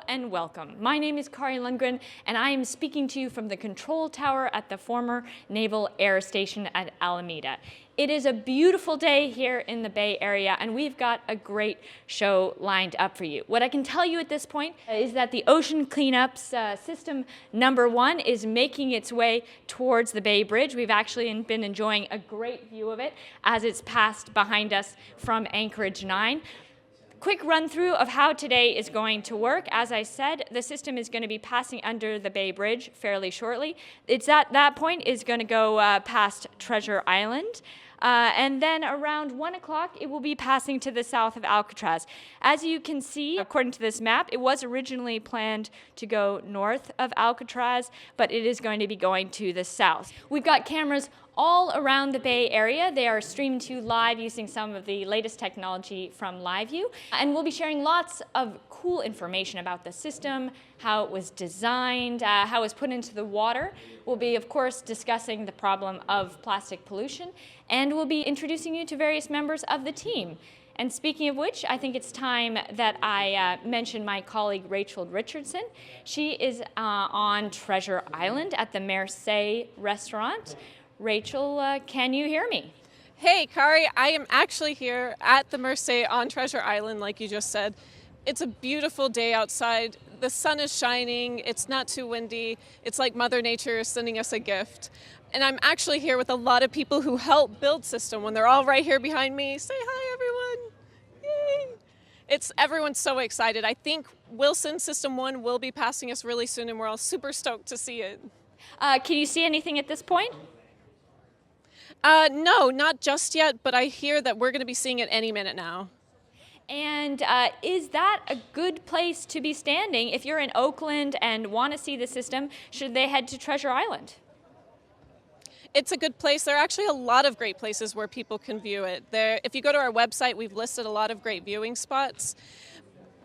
and welcome. My name is Kari Lundgren, and I am speaking to you from the control tower at the former Naval Air Station at Alameda. It is a beautiful day here in the Bay Area, and we've got a great show lined up for you. What I can tell you at this point is that the Ocean Cleanup's system number 1 is making its way towards the Bay Bridge. We've actually been enjoying a great view of it as it's passed behind us from Anchorage 9. Quick run through of how today is going to work. As I said, the system is going to be passing under the Bay Bridge fairly shortly. It's at that point is going to go past Treasure Island. And then around 1 o'clock, it will be passing to the south of Alcatraz. As you can see, according to this map, it was originally planned to go north of Alcatraz, but it is going to be going to the south. We've got cameras all around the Bay Area. They are streamed to you live using some of the latest technology from LiveView. And we'll be sharing lots of cool information about the system, how it was designed, how it was put into the water. We'll be, of course, discussing the problem of plastic pollution, and we'll be introducing you to various members of the team. And speaking of which, I think it's time that I mention my colleague Rachel Richardson. She is on Treasure Island at the Marseille restaurant. Rachel, can you hear me? Hey, Kari, I am actually here at the Marseille on Treasure Island, like you just said. It's a beautiful day outside. The sun is shining. It's not too windy. It's like Mother Nature is sending us a gift. And I'm actually here with a lot of people who helped build System 1. They're all right here behind me. Say hi, everyone. Yay! Everyone's so excited. I think Wilson System 1 will be passing us really soon, and we're all super stoked to see it. Can you see anything at this point? No, not just yet, but I hear that we're going to be seeing it any minute now. And is that a good place to be standing? If you're in Oakland and want to see the system, should they head to Treasure Island? It's a good place. There are actually a lot of great places where people can view it. If you go to our website, we've listed a lot of great viewing spots,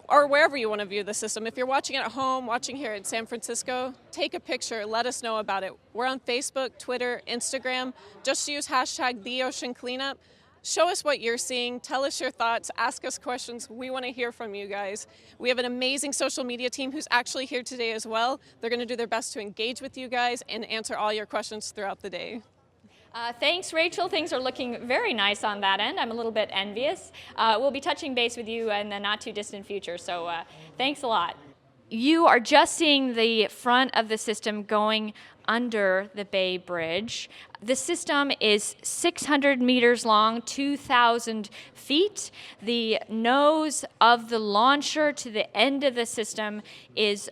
or wherever you want to view the system. If you're watching at home, watching here in San Francisco, take a picture, let us know about it. We're on Facebook, Twitter, Instagram. Just use hashtag #TheOceanCleanup. Show us what you're seeing, tell us your thoughts, ask us questions. We want to hear from you guys. We have an amazing social media team who's actually here today as well. They're going to do their best to engage with you guys and answer all your questions throughout the day. Thanks, Rachel. Things are looking very nice on that end. I'm a little bit envious. We'll be touching base with you in the not too distant future, so thanks a lot. You are just seeing the front of the system going under the Bay Bridge. The system is 600 meters long, 2,000 feet. The nose of the launcher to the end of the system is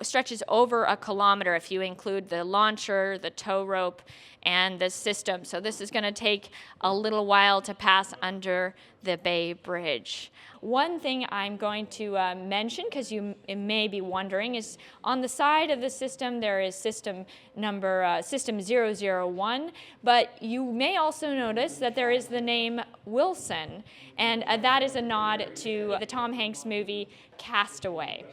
stretches over 1 kilometer if you include the launcher, the tow rope, and the system. So this is going to take a little while to pass under the Bay Bridge. One thing I'm going to mention, because you may be wondering, is on the side of the system there is system 001, but you may also notice that there is the name Wilson, and that is a nod to the Tom Hanks movie Castaway,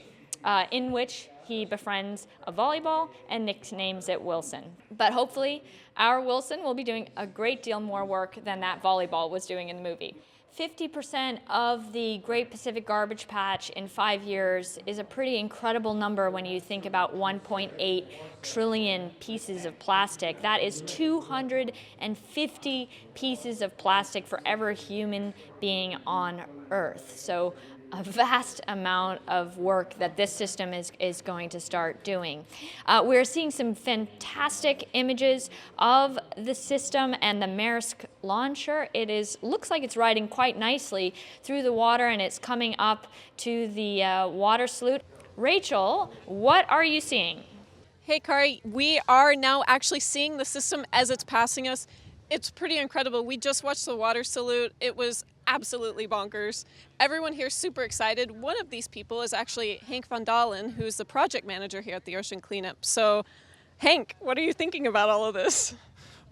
in which he befriends a volleyball and nicknames it Wilson. But hopefully our Wilson will be doing a great deal more work than that volleyball was doing in the movie. 50% of the Great Pacific Garbage Patch in 5 years is a pretty incredible number when you think about 1.8 trillion pieces of plastic. That is 250 pieces of plastic for every human being on Earth. So a vast amount of work that this system is going to start doing. We're seeing some fantastic images of the system and the Maersk launcher. Looks like it's riding quite nicely through the water, and it's coming up to the water salute. Rachel, what are you seeing? Hey, Kari, we are now actually seeing the system as it's passing us. It's pretty incredible. We just watched the water salute. It was absolutely bonkers. Everyone here is super excited. One of these people is actually Hank Van Dalen, who's the project manager here at the Ocean Cleanup. So, Hank, what are you thinking about all of this?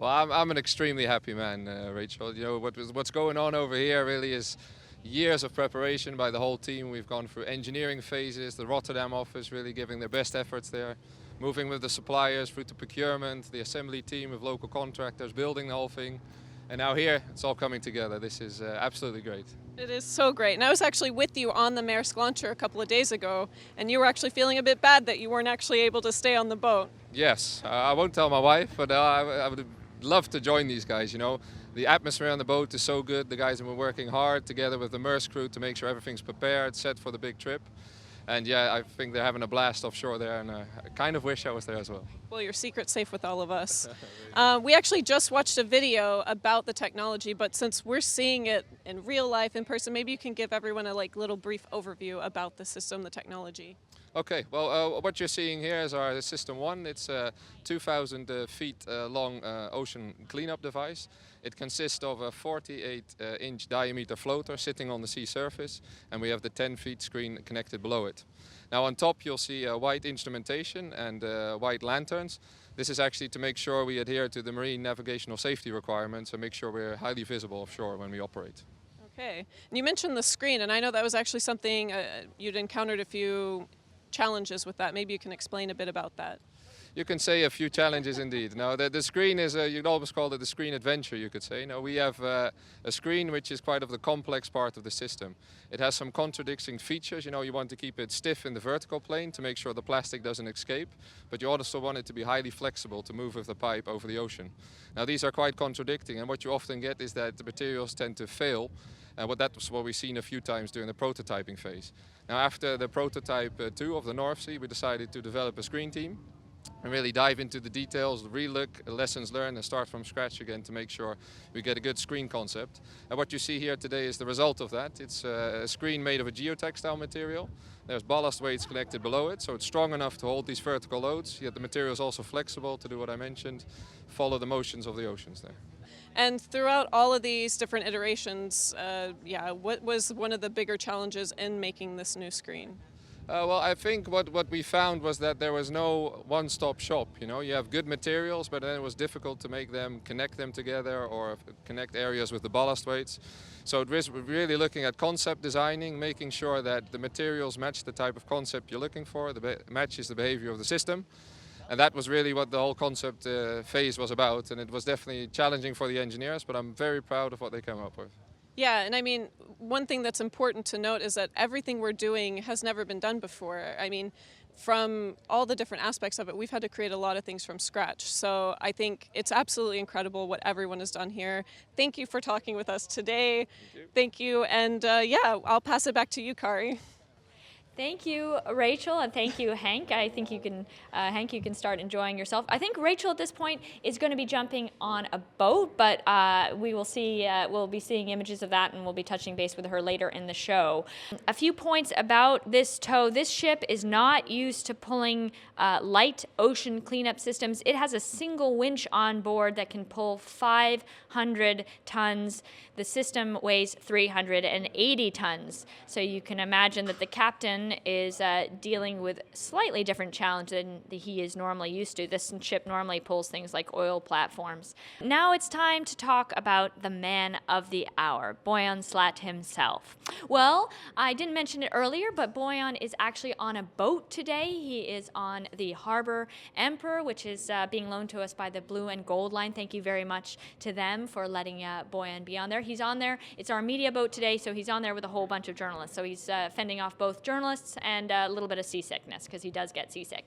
Well, I'm an extremely happy man, Rachel. You know, what's going on over here really is years of preparation by the whole team. We've gone through engineering phases, the Rotterdam office really giving their best efforts there, moving with the suppliers through to procurement, the assembly team with local contractors, building the whole thing. And now here, it's all coming together. This is absolutely great. It is so great. And I was actually with you on the Maersk launcher a couple of days ago, and you were actually feeling a bit bad that you weren't actually able to stay on the boat. Yes, I won't tell my wife, but I would love to join these guys, you know. The atmosphere on the boat is so good. The guys have been working hard together with the Maersk crew to make sure everything's prepared, set for the big trip. And yeah, I think they're having a blast offshore there, and I kind of wish I was there as well. Well, your secret's safe with all of us. We actually just watched a video about the technology, but since we're seeing it in real life, in person, maybe you can give everyone a little brief overview about the system, the technology. Okay, well, what you're seeing here is our System 1. It's a 2,000 feet long ocean cleanup device. It consists of a 48-inch diameter floater sitting on the sea surface, and we have the 10-feet screen connected below it. Now on top you'll see white instrumentation and white lanterns. This is actually to make sure we adhere to the marine navigational safety requirements and make sure we're highly visible offshore when we operate. Okay, and you mentioned the screen, and I know that was actually something you'd encountered a few challenges with that. Maybe you can explain a bit about that. You can say a few challenges indeed. Now the screen is, you'd almost call it the screen adventure, you could say. Now we have a screen which is quite of the complex part of the system. It has some contradicting features. You know, you want to keep it stiff in the vertical plane to make sure the plastic doesn't escape, but you also want it to be highly flexible to move with the pipe over the ocean. Now these are quite contradicting, and what you often get is that the materials tend to fail. And that's what we've seen a few times during the prototyping phase. Now after the prototype 2 of the North Sea, we decided to develop a screen team and really dive into the details, relook, lessons learned, and start from scratch again to make sure we get a good screen concept. And what you see here today is the result of that. It's a screen made of a geotextile material. There's ballast weights connected below it, so it's strong enough to hold these vertical loads, yet the material is also flexible to do what I mentioned, follow the motions of the oceans there. And throughout all of these different iterations, what was one of the bigger challenges in making this new screen? Well, I think what we found was that there was no one-stop shop. You know, you have good materials, but then it was difficult to make them connect them together or connect areas with the ballast weights. So it was really looking at concept designing, making sure that the materials match the type of concept you're looking for, matches the behavior of the system. And that was really what the whole concept phase was about. And it was definitely challenging for the engineers, but I'm very proud of what they came up with. Yeah, and I mean, one thing that's important to note is that everything we're doing has never been done before. I mean, from all the different aspects of it, we've had to create a lot of things from scratch. So I think it's absolutely incredible what everyone has done here. Thank you for talking with us today. Thank you. And I'll pass it back to you, Kari. Thank you, Rachel, and thank you, Hank. I think you can, Hank, you can start enjoying yourself. I think Rachel at this point is going to be jumping on a boat, but we will see. We'll be seeing images of that, and we'll be touching base with her later in the show. A few points about this tow. This ship is not used to pulling light ocean cleanup systems. It has a single winch on board that can pull 500 tons. The system weighs 380 tons, so you can imagine that the captain is dealing with slightly different challenge than he is normally used to. This ship normally pulls things like oil platforms. Now it's time to talk about the man of the hour, Boyan Slat himself. Well, I didn't mention it earlier, but Boyan is actually on a boat today. He is on the Harbor Emperor, which is being loaned to us by the Blue and Gold Line. Thank you very much to them for letting Boyan be on there. He's on there. It's our media boat today, so he's on there with a whole bunch of journalists. So he's fending off both journalists and a little bit of seasickness, because he does get seasick.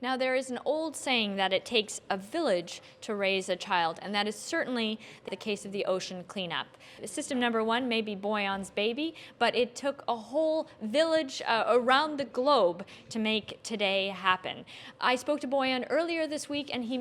Now, there is an old saying that it takes a village to raise a child, and that is certainly the case of the ocean cleanup. System number 1 may be Boyan's baby, but it took a whole village around the globe to make today happen. I spoke to Boyan earlier this week, and he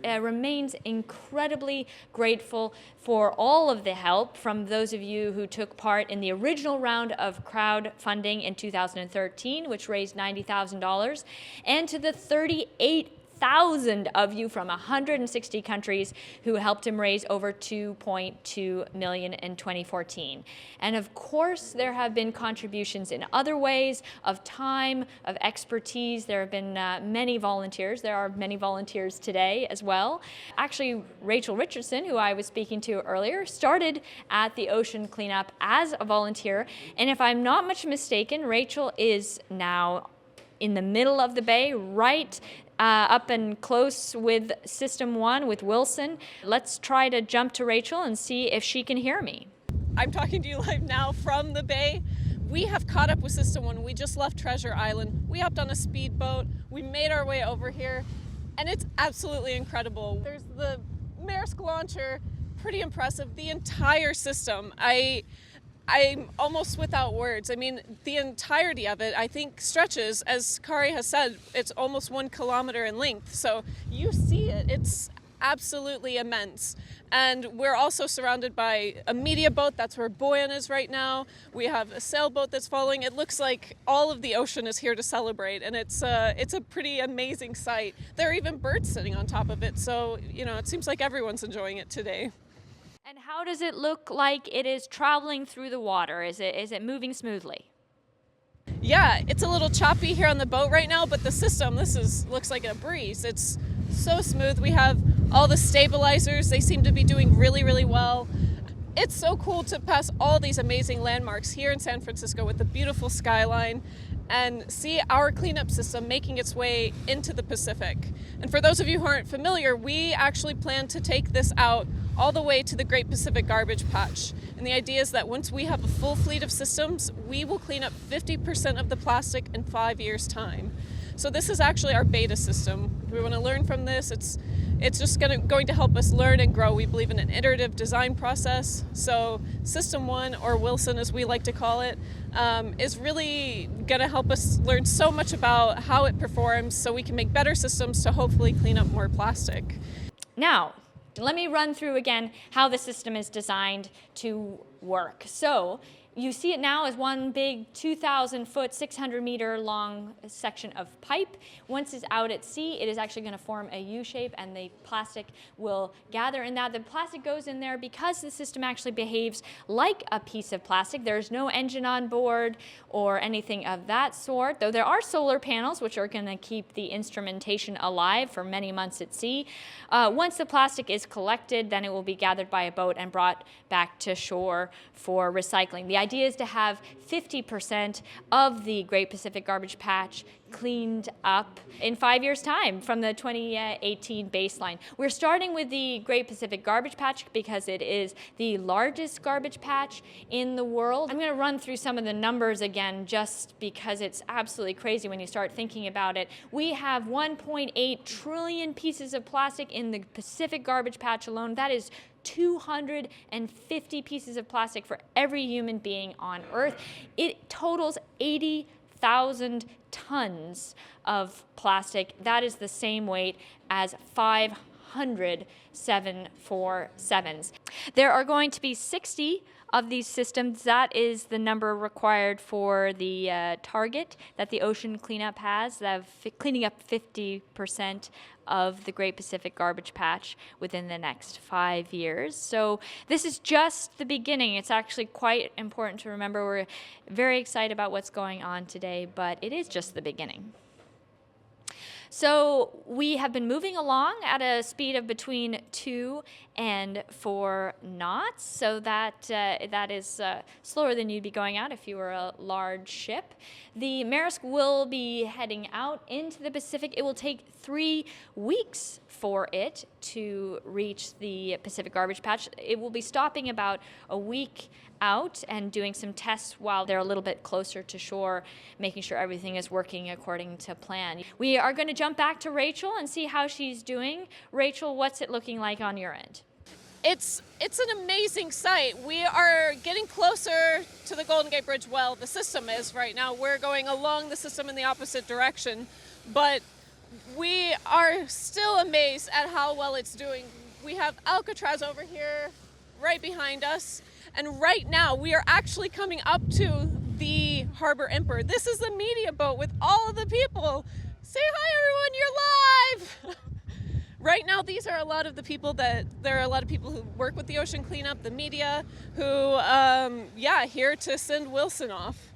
remains incredibly grateful for all of the help from those of you who took part in the original round of crowdfunding in 2013, which raised $90,000, and to the 38,000 of you from 160 countries who helped him raise over $2.2 million in 2014. And of course, there have been contributions in other ways of time, of expertise. There have been many volunteers. There are many volunteers today as well. Actually, Rachel Richardson, who I was speaking to earlier, started at the ocean cleanup as a volunteer. And if I'm not much mistaken, Rachel is now in the middle of the bay, right up and close with System 1 with Wilson. Let's try to jump to Rachel and see if she can hear me. I'm talking to you live now from the bay. We have caught up with System 1. We just left Treasure Island. We hopped on a speedboat. We made our way over here, and it's absolutely incredible. There's the Maersk launcher, pretty impressive. The entire system, I'm almost without words. I mean, the entirety of it, I think, stretches, as Kari has said, it's almost 1 kilometer in length. So you see it. It's absolutely immense. And we're also surrounded by a media boat. That's where Boyan is right now. We have a sailboat that's following. It looks like all of the ocean is here to celebrate, and it's a pretty amazing sight. There are even birds sitting on top of it, so it seems like everyone's enjoying it today. And how does it look like it is traveling through the water? Is it moving smoothly? Yeah, it's a little choppy here on the boat right now, but the system, looks like a breeze. It's so smooth. We have all the stabilizers. They seem to be doing really, really well. It's so cool to pass all these amazing landmarks here in San Francisco with the beautiful skyline and see our cleanup system making its way into the Pacific. And for those of you who aren't familiar, we actually plan to take this out all the way to the Great Pacific Garbage Patch. And the idea is that once we have a full fleet of systems, we will clean up 50% of the plastic in 5 years' time. So this is actually our beta system. We want to learn from this. It's just going to help us learn and grow. We believe in an iterative design process. So System 1, or Wilson as we like to call it, is really going to help us learn so much about how it performs so we can make better systems to hopefully clean up more plastic. Now, let me run through again how the system is designed to work. So you see it now as one big 2,000 foot, 600 meter long section of pipe. Once it's out at sea, it is actually going to form a U shape, and the plastic will gather in that. The plastic goes in there because the system actually behaves like a piece of plastic. There's no engine on board or anything of that sort, though there are solar panels which are going to keep the instrumentation alive for many months at sea. Once the plastic is collected, then it will be gathered by a boat and brought back to shore for recycling. The idea is to have 50% of the Great Pacific Garbage Patch cleaned up in 5 years' time from the 2018 baseline. We're starting with the Great Pacific Garbage Patch because it is the largest garbage patch in the world. I'm going to run through some of the numbers again just because it's absolutely crazy when you start thinking about it. We have 1.8 trillion pieces of plastic in the Pacific Garbage Patch alone. That is 250 pieces of plastic for every human being on Earth. It totals 80,000 tons of plastic. That is the same weight as 500 747s. There are going to be 60 of these systems. That is the number required for the target that the ocean cleanup has, cleaning up 50% of the Great Pacific Garbage Patch within the next 5 years. So this is just the beginning. It's actually quite important to remember. We're very excited about what's going on today, but it is just the beginning. So we have been moving along at a speed of between 2 and 4 knots, so that is slower than you'd be going at if you were a large ship. The Maersk will be heading out into the Pacific. It will take 3 weeks for it to reach the Pacific Garbage Patch. It will be stopping about a week out and doing some tests while they're a little bit closer to shore, making sure everything is working according to plan. We are going to jump back to Rachel and see how she's doing. Rachel, what's it looking like on your end? It's an amazing sight. We are getting closer to the Golden Gate Bridge. Well, the system is right now. We're going along the system in the opposite direction, but we are still amazed at how well it's doing. We have Alcatraz over here right behind us, and right now we are actually coming up to the Harbor Emperor. This is the media boat with all of the people. Say hi, everyone, you're live! Right now, these are a lot of the people there are a lot of people who work with the ocean cleanup, the media, who, here to send Wilson off.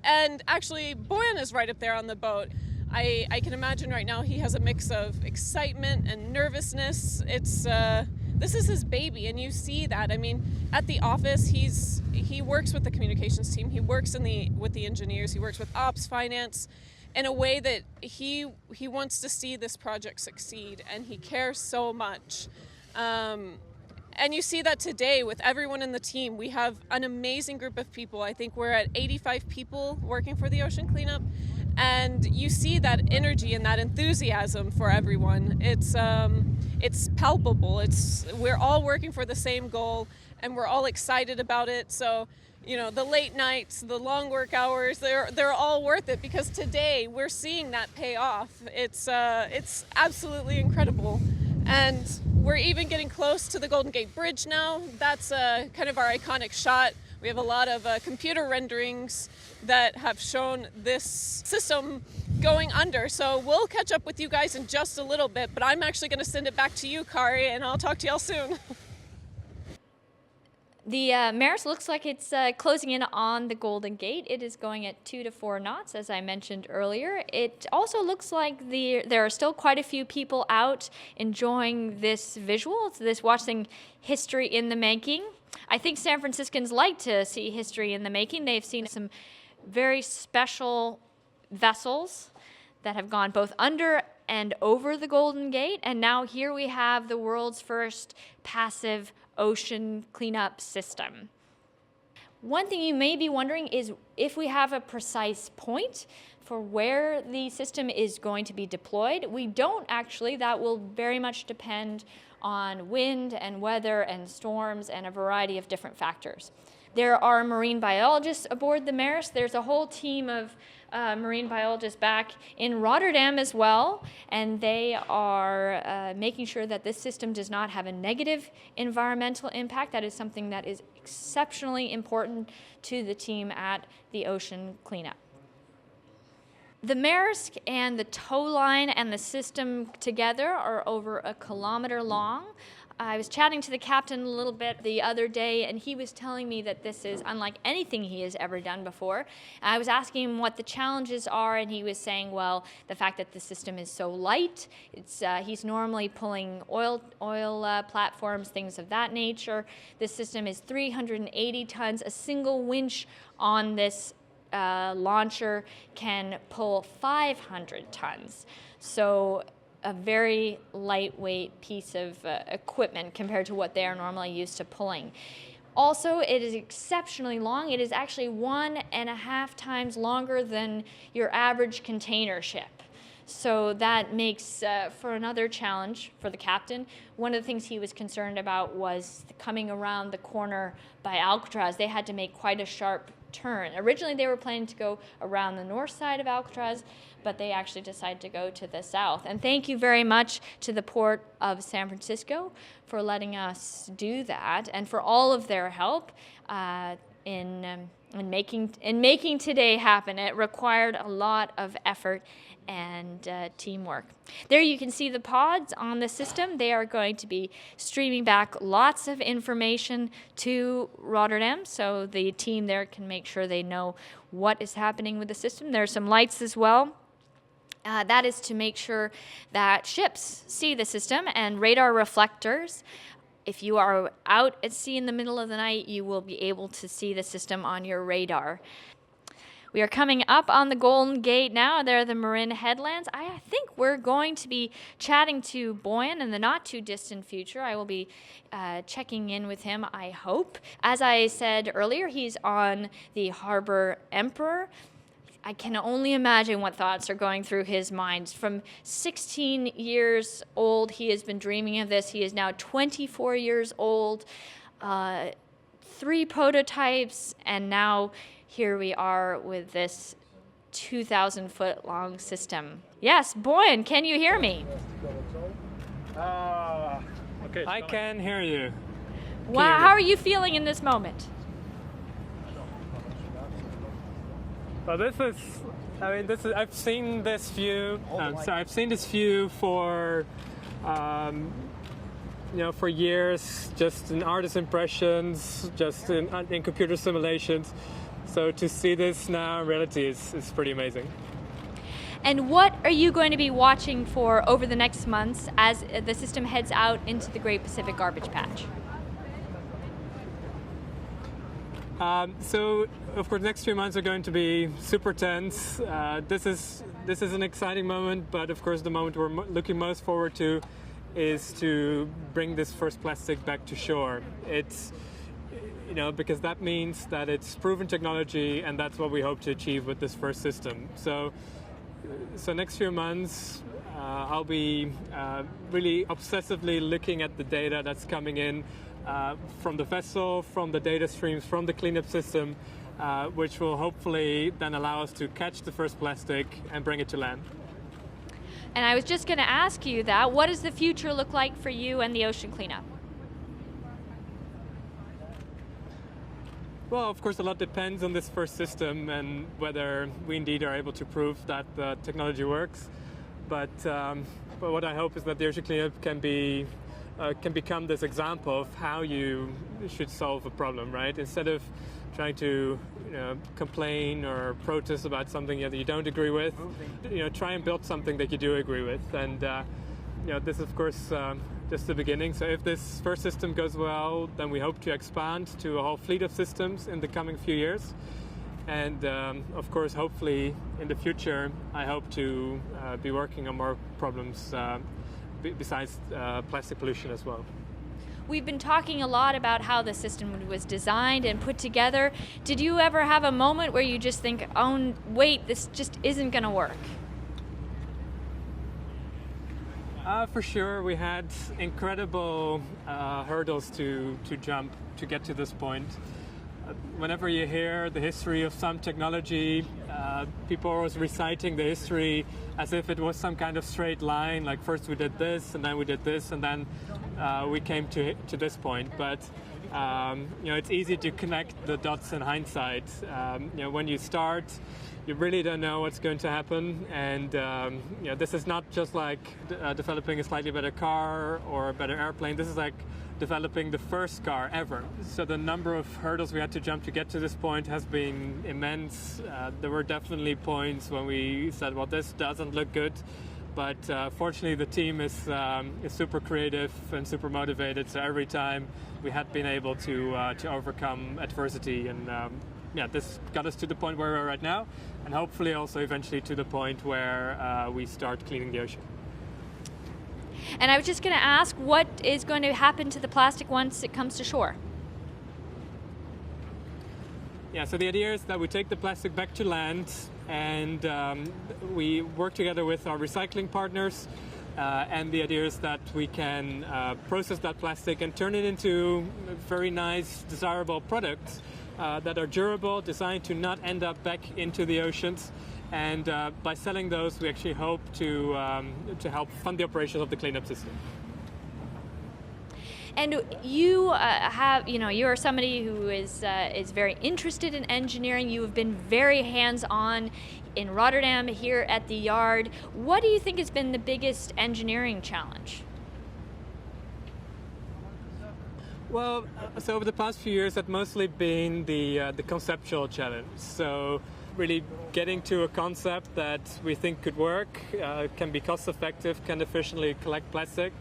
And actually, Boyan is right up there on the boat. I can imagine right now he has a mix of excitement and nervousness. This is his baby, and you see that. I mean, at the office, he works with the communications team. He works with the engineers. He works with ops, finance. in a way that he wants to see this project succeed, and he cares so much. And you see that today with everyone in the team. We have an amazing group of people. I think we're at 85 people working for the ocean cleanup. And you see that energy and that enthusiasm for everyone. It's palpable. We're all working for the same goal, and we're all excited about it. So, you know, the late nights, the long work hours, they're all worth it, because today we're seeing that pay off. It's absolutely incredible. And we're even getting close to the Golden Gate Bridge now. That's kind of our iconic shot. We have a lot of computer renderings that have shown this system going under. So we'll catch up with you guys in just a little bit, but I'm actually going to send it back to you, Kari, and I'll talk to y'all soon. The Maris looks like it's closing in on the Golden Gate. It is going at 2 to 4 knots, as I mentioned earlier. It also looks like there are still quite a few people out enjoying this visual, this watching history in the making. I think San Franciscans like to see history in the making. They've seen some very special vessels that have gone both under and over the Golden Gate, and now here we have the world's first passive ocean cleanup system. One thing you may be wondering is if we have a precise point for where the system is going to be deployed. We don't actually. That will very much depend on wind and weather and storms and a variety of different factors. There are marine biologists aboard the Maris. There's a whole team of marine biologists back in Rotterdam as well, and they are making sure that this system does not have a negative environmental impact. That is something that is exceptionally important to the team at the Ocean Cleanup. The Maersk and the tow line and the system together are over 1 kilometer long. I was chatting to the captain a little bit the other day, and he was telling me that this is unlike anything he has ever done before. I was asking him what the challenges are, and he was saying, well, the fact that the system is so light. He's normally pulling oil platforms, things of that nature. This system is 380 tons. A single winch on this launcher can pull 500 tons. So a very lightweight piece of equipment compared to what they are normally used to pulling. Also, it is exceptionally long. It is actually 1.5 times longer than your average container ship. So that makes for another challenge for the captain. One of the things he was concerned about was coming around the corner by Alcatraz. They had to make quite a sharp turn. Originally, they were planning to go around the north side of Alcatraz, but they actually decided to go to the south. And thank you very much to the Port of San Francisco for letting us do that, and for all of their help in making today happen. It required a lot of effort and teamwork. There you can see the pods on the system. They are going to be streaming back lots of information to Rotterdam, so the team there can make sure they know what is happening with the system. There are some lights as well. That is to make sure that ships see the system, and radar reflectors. If you are out at sea in the middle of the night, you will be able to see the system on your radar. We are coming up on the Golden Gate now. There are the Marin headlands. I think we're going to be chatting to Boyan in the not too distant future. I will be checking in with him, I hope. As I said earlier, he's on the Harbor Emperor. I can only imagine what thoughts are going through his mind. From 16 years old, he has been dreaming of this. He is now 24 years old, 3 prototypes, and now here we are with this 2,000-foot long system. Yes, Boyan, can you hear me? Okay. I can hear you. Wow, how are you feeling in this moment? Well, I've seen this view. I've seen this view for, for years, just in artist impressions, just in computer simulations. So to see this now in reality is pretty amazing. And what are you going to be watching for over the next months as the system heads out into the Great Pacific Garbage Patch? So, of course, next few months are going to be super tense. This is an exciting moment, but of course, the moment we're looking most forward to is to bring this first plastic back to shore. It's, because that means that it's proven technology, and that's what we hope to achieve with this first system. So next few months, I'll be really obsessively looking at the data that's coming in from the vessel, from the data streams, from the cleanup system, which will hopefully then allow us to catch the first plastic and bring it to land. And I was just going to ask you that. What does the future look like for you and the ocean cleanup? Well, of course, a lot depends on this first system and whether we indeed are able to prove that the technology works. But what I hope is that the ocean cleanup can become this example of how you should solve a problem, right? Instead of trying to complain or protest about something that you don't agree with, try and build something that you do agree with. And this is, of course, just the beginning. So if this first system goes well, then we hope to expand to a whole fleet of systems in the coming few years. And of course, hopefully in the future, I hope to be working on more problems besides plastic pollution as well. We've been talking a lot about how the system was designed and put together. Did you ever have a moment where you just think, oh, wait, this just isn't going to work? For sure, we had incredible hurdles to jump to get to this point. Whenever you hear the history of some technology, people are always reciting the history as if it was some kind of straight line, like first we did this, and then we did this, and then we came to this point. But it's easy to connect the dots in hindsight. When you start, you really don't know what's going to happen, and this is not just like developing a slightly better car or a better airplane. This is like developing the first car ever. So the number of hurdles we had to jump to get to this point has been immense. There were definitely points when we said, well, this doesn't look good. But fortunately, the team is super creative and super motivated. So every time we had been able to overcome adversity, and this got us to the point where we're right now, and hopefully also eventually to the point where we start cleaning the ocean. And I was just going to ask, what is going to happen to the plastic once it comes to shore? Yeah, so the idea is that we take the plastic back to land, and we work together with our recycling partners, and the idea is that we can process that plastic and turn it into very nice, desirable products that are durable, designed to not end up back into the oceans. And by selling those, we actually hope to help fund the operations of the cleanup system. And you you are somebody who is very interested in engineering. You have been very hands-on in Rotterdam here at the yard. What do you think has been the biggest engineering challenge? Well, so over the past few years, it's mostly been the conceptual challenge. So really getting to a concept that we think could work, can be cost-effective, can efficiently collect plastic.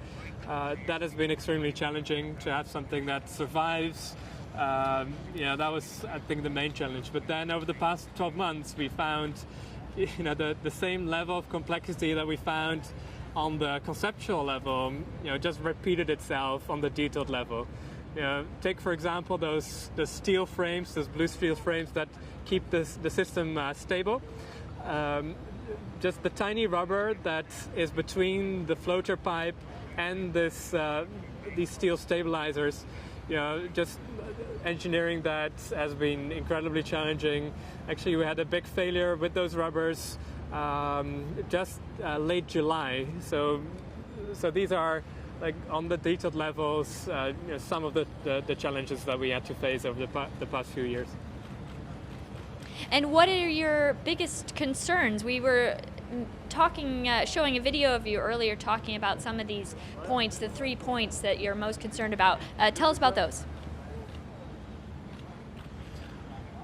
That has been extremely challenging to have something that survives. That was, I think, the main challenge. But then over the past 12 months, we found the same level of complexity that we found on the conceptual level, just repeated itself on the detailed level. Take, for example, those steel frames, those blue steel frames that keep the system stable. Just the tiny rubber that is between the floater pipe and these steel stabilizers. Just engineering that has been incredibly challenging. Actually, we had a big failure with those rubbers just late July. So these are, like, on the detailed levels, some of the challenges that we had to face over the past few years. And what are your biggest concerns? We were showing a video of you earlier talking about some of these points, the 3 points that you're most concerned about. Tell us about those.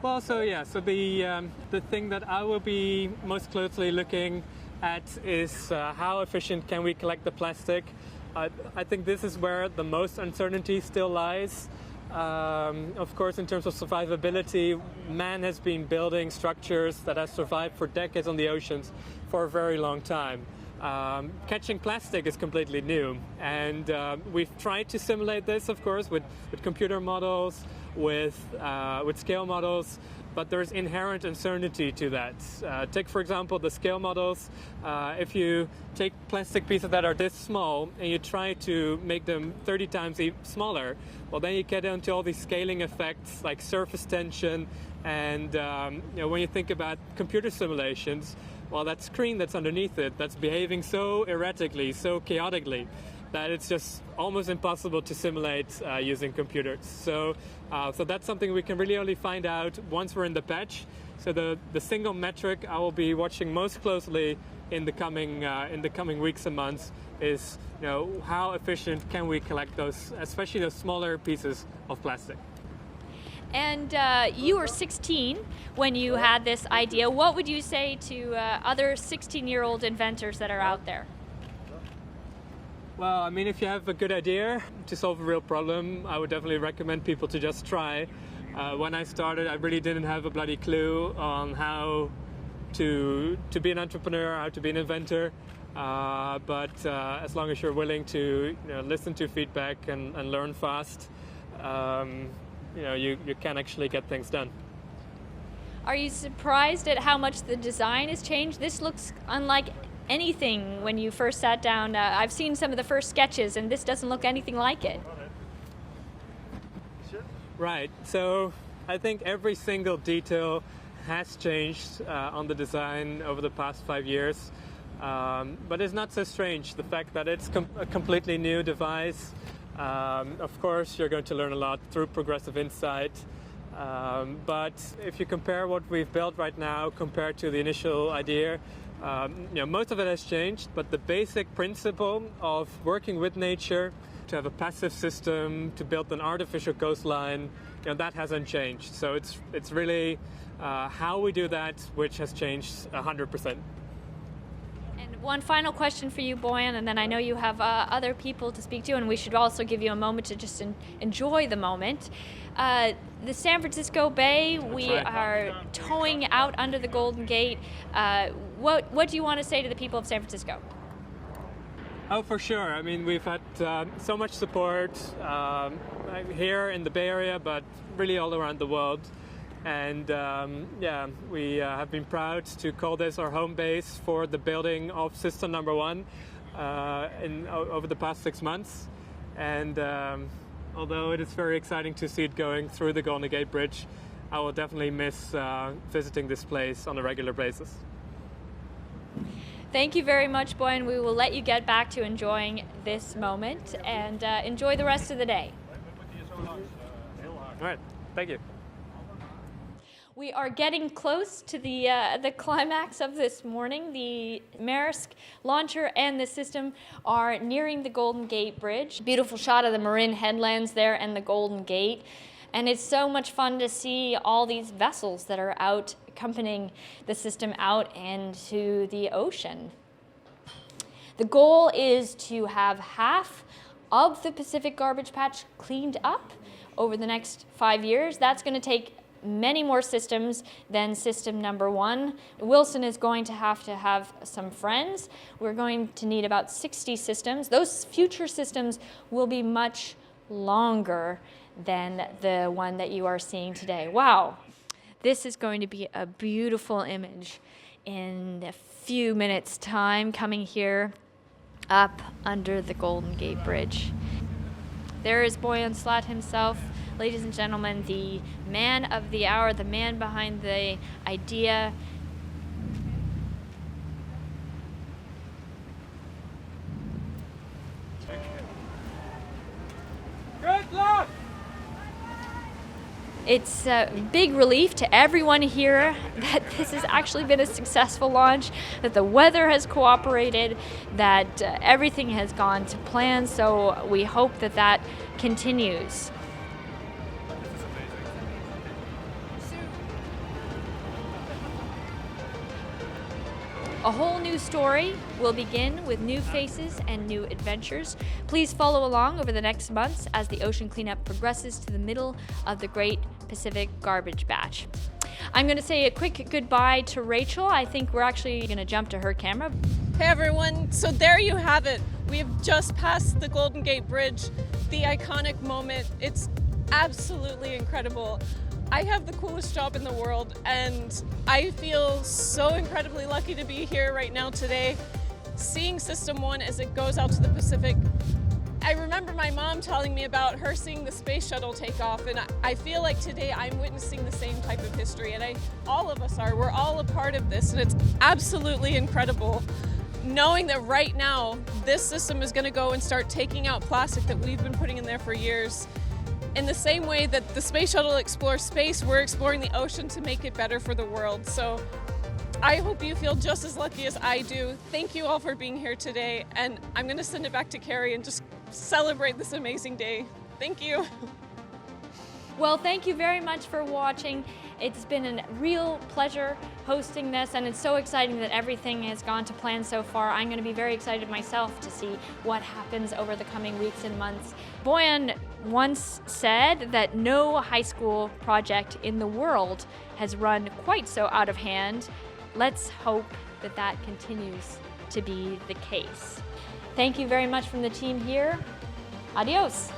Well, so the thing that I will be most closely looking at is how efficient can we collect the plastic. I think this is where the most uncertainty still lies. Of course, in terms of survivability, man has been building structures that have survived for decades on the oceans for a very long time. Catching plastic is completely new, and we've tried to simulate this, of course, with computer models, with scale models, but there's inherent uncertainty to that. Take, for example, the scale models. If you take plastic pieces that are this small and you try to make them 30 times smaller, well, then you get into all these scaling effects like surface tension, and when you think about computer simulations, well, that screen that's underneath it, that's behaving so erratically, so chaotically, that it's just almost impossible to simulate using computers. So that's something we can really only find out once we're in the patch. So the single metric I will be watching most closely in the coming weeks and months is, how efficient can we collect those, especially those smaller pieces of plastic. And you were 16 when you had this idea. What would you say to other 16-year-old inventors that are out there? Well, I mean, if you have a good idea to solve a real problem, I would definitely recommend people to just try. When I started, I really didn't have a bloody clue on how to be an entrepreneur, how to be an inventor. But as long as you're willing to listen to feedback and learn fast, you can actually get things done. Are you surprised at how much the design has changed? This looks unlike anything when you first sat down. I've seen some of the first sketches, and this doesn't look anything like it. Right. So I think every single detail has changed on the design over the past 5 years. But it's not so strange, the fact that it's a completely new device. Of course, you're going to learn a lot through progressive insight. But if you compare what we've built right now compared to the initial idea, most of it has changed, but the basic principle of working with nature, to have a passive system, to build an artificial coastline, that hasn't changed. So it's really how we do that which has changed 100%. And one final question for you, Boyan, and then I know you have other people to speak to, and we should also give you a moment to just enjoy the moment. The San Francisco Bay, we are towing out under the Golden Gate. What do you want to say to the people of San Francisco? Oh, for sure. I mean, we've had so much support here in the Bay Area, but really all around the world. And we have been proud to call this our home base for the building of system number 1 over the past 6 months. And although it is very exciting to see it going through the Golden Gate Bridge, I will definitely miss visiting this place on a regular basis. Thank you very much, Boyan. We will let you get back to enjoying this moment, and enjoy the rest of the day. All right, thank you. We are getting close to the climax of this morning. The Maersk launcher and the system are nearing the Golden Gate Bridge. Beautiful shot of the Marin headlands there and the Golden Gate. And it's so much fun to see all these vessels that are out accompanying the system out into the ocean. The goal is to have half of the Pacific garbage patch cleaned up over the next 5 years. That's going to take many more systems than system number 1. Wilson is going to have some friends. We're going to need about 60 systems. Those future systems will be much longer than the one that you are seeing today. Wow, this is going to be a beautiful image in a few minutes' time, coming here up under the Golden Gate Bridge. There is Boyan Slat himself. Ladies and gentlemen, the man of the hour, the man behind the idea. Good luck! It's a big relief to everyone here that this has actually been a successful launch, that the weather has cooperated, that everything has gone to plan, so we hope that that continues. A whole new story will begin with new faces and new adventures. Please follow along over the next months as the ocean cleanup progresses to the middle of the Great Pacific Garbage Patch. I'm going to say a quick goodbye to Rachel. I think we're actually going to jump to her camera. Hey everyone, so there you have it. We have just passed the Golden Gate Bridge, the iconic moment. It's absolutely incredible. I have the coolest job in the world, and I feel so incredibly lucky to be here right now today, seeing System 1 as it goes out to the Pacific. I remember my mom telling me about her seeing the space shuttle take off, and I feel like today I'm witnessing the same type of history, and all of us are. We're all a part of this, and it's absolutely incredible knowing that right now this system is going to go and start taking out plastic that we've been putting in there for years. In the same way that the space shuttle explores space, we're exploring the ocean to make it better for the world. So I hope you feel just as lucky as I do. Thank you all for being here today, and I'm going to send it back to Carrie and just celebrate this amazing day. Thank you. Well, thank you very much for watching. It's been a real pleasure hosting this, and it's so exciting that everything has gone to plan so far. I'm going to be very excited myself to see what happens over the coming weeks and months. Boyan once said that no high school project in the world has run quite so out of hand. Let's hope that that continues to be the case. Thank you very much from the team here. Adios.